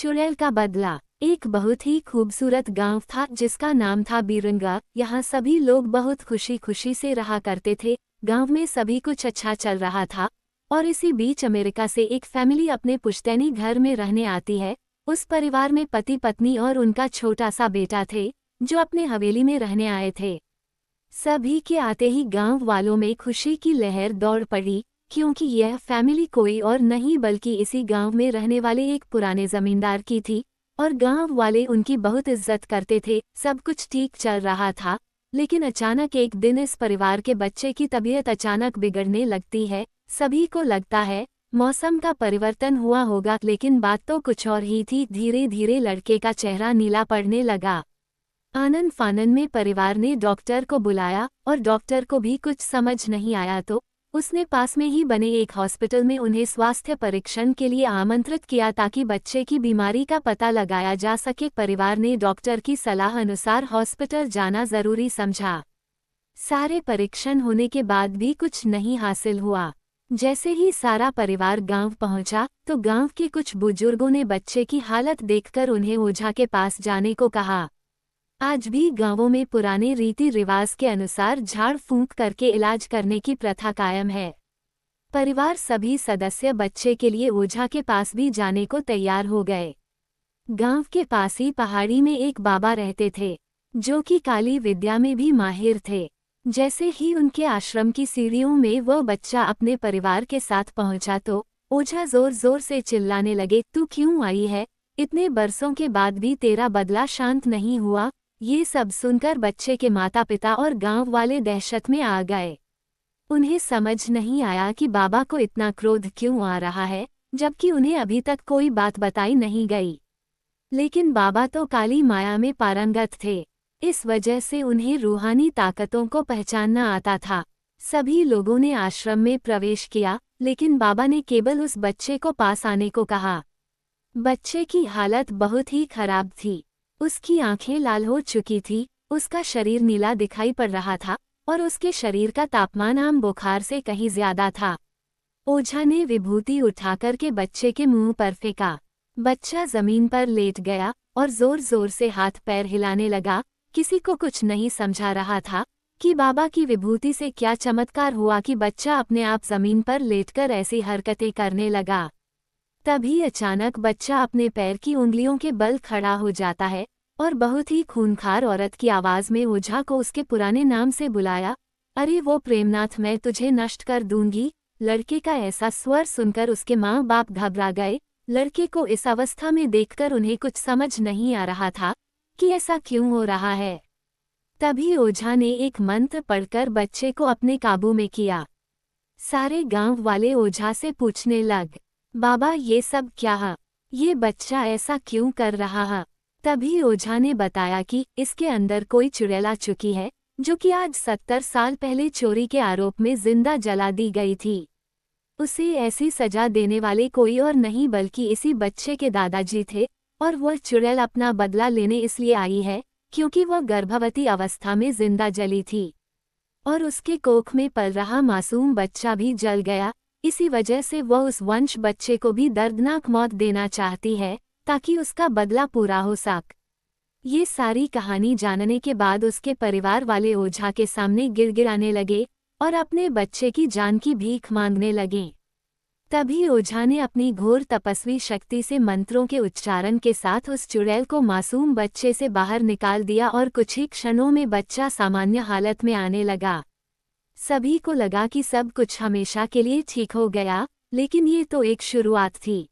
चुड़ैल का बदला। एक बहुत ही खूबसूरत गांव था जिसका नाम था बीरंगा। यहाँ सभी लोग बहुत खुशी खुशी से रहा करते थे। गांव में सभी कुछ अच्छा चल रहा था और इसी बीच अमेरिका से एक फैमिली अपने पुश्तैनी घर में रहने आती है। उस परिवार में पति पत्नी और उनका छोटा सा बेटा थे जो अपने हवेली में रहने आए थे। सभी के आते ही गांव वालों में खुशी की लहर दौड़ पड़ी, क्योंकि यह फैमिली कोई और नहीं बल्कि इसी गांव में रहने वाले एक पुराने जमींदार की थी और गांव वाले उनकी बहुत इज्जत करते थे। सब कुछ ठीक चल रहा था, लेकिन अचानक एक दिन इस परिवार के बच्चे की तबीयत अचानक बिगड़ने लगती है। सभी को लगता है मौसम का परिवर्तन हुआ होगा, लेकिन बात तो कुछ और ही थी। धीरे धीरे लड़के का चेहरा नीला पड़ने लगा। आनन फानन में परिवार ने डॉक्टर को बुलाया और डॉक्टर को भी कुछ समझ नहीं आया तो उसने पास में ही बने एक हॉस्पिटल में उन्हें स्वास्थ्य परीक्षण के लिए आमंत्रित किया ताकि बच्चे की बीमारी का पता लगाया जा सके। परिवार ने डॉक्टर की सलाह अनुसार हॉस्पिटल जाना जरूरी समझा। सारे परीक्षण होने के बाद भी कुछ नहीं हासिल हुआ। जैसे ही सारा परिवार गांव पहुंचा तो गांव के कुछ बुजुर्गों ने बच्चे की हालत देखकर उन्हें ओझा के पास जाने को कहा। आज भी गांवों में पुराने रीति रिवाज के अनुसार झाड़ फूंक करके इलाज करने की प्रथा कायम है। परिवार सभी सदस्य बच्चे के लिए ओझा के पास भी जाने को तैयार हो गए। गांव के पास ही पहाड़ी में एक बाबा रहते थे जो कि काली विद्या में भी माहिर थे। जैसे ही उनके आश्रम की सीढ़ियों में वह बच्चा अपने परिवार के साथ पहुंचा तो ओझा जोर जोर से चिल्लाने लगे, तू क्यों आई है? इतने बरसों के बाद भी तेरा बदला शांत नहीं हुआ। ये सब सुनकर बच्चे के माता पिता और गांव वाले दहशत में आ गए। उन्हें समझ नहीं आया कि बाबा को इतना क्रोध क्यों आ रहा है, जबकि उन्हें अभी तक कोई बात बताई नहीं गई। लेकिन बाबा तो काली माया में पारंगत थे, इस वजह से उन्हें रूहानी ताकतों को पहचानना आता था। सभी लोगों ने आश्रम में प्रवेश किया, लेकिन बाबा ने केवल उस बच्चे को पास आने को कहा। बच्चे की हालत बहुत ही खराब थी। उसकी आंखें लाल हो चुकी थी, उसका शरीर नीला दिखाई पड़ रहा था और उसके शरीर का तापमान आम बुखार से कहीं ज्यादा था। ओझा ने विभूति उठाकर के बच्चे के मुंह पर फेंका। बच्चा जमीन पर लेट गया और जोर जोर से हाथ पैर हिलाने लगा। किसी को कुछ नहीं समझा रहा था कि बाबा की विभूति से क्या चमत्कार हुआ कि बच्चा अपने आप जमीन पर लेटकर ऐसी हरकतें करने लगा। तभी अचानक बच्चा अपने पैर की उंगलियों के बल खड़ा हो जाता है और बहुत ही खूंखार औरत की आवाज में ओझा को उसके पुराने नाम से बुलाया। अरे वो प्रेमनाथ, मैं तुझे नष्ट कर दूंगी। लड़के का ऐसा स्वर सुनकर उसके माँ बाप घबरा गए। लड़के को इस अवस्था में देखकर उन्हें कुछ समझ नहीं आ रहा था कि ऐसा क्यों हो रहा है। तभी ओझा ने एक मंत्र पढ़कर बच्चे को अपने काबू में किया। सारे गांव वाले ओझा से पूछने लग, बाबा ये सब क्या है? ये बच्चा ऐसा क्यों कर रहा है? तभी ओझा ने बताया कि इसके अंदर कोई चुड़ैल आ चुकी है जो कि आज 70 साल पहले चोरी के आरोप में जिंदा जला दी गई थी। उसे ऐसी सजा देने वाले कोई और नहीं बल्कि इसी बच्चे के दादाजी थे और वह चुड़ैल अपना बदला लेने इसलिए आई है क्योंकि वह गर्भवती अवस्था में जिंदा जली थी और उसके कोख में पल रहा मासूम बच्चा भी जल गया। इसी वजह से वह उस वंश बच्चे को भी दर्दनाक मौत देना चाहती है ताकि उसका बदला पूरा हो सके। ये सारी कहानी जानने के बाद उसके परिवार वाले ओझा के सामने गिड़गिड़ाने लगे और अपने बच्चे की जान की भीख मांगने लगे। तभी ओझा ने अपनी घोर तपस्वी शक्ति से मंत्रों के उच्चारण के साथ उस चुड़ैल को मासूम बच्चे से बाहर निकाल दिया और कुछ ही क्षणों में बच्चा सामान्य हालत में आने लगा। सभी को लगा कि सब कुछ हमेशा के लिए ठीक हो गया, लेकिन ये तो एक शुरुआत थी।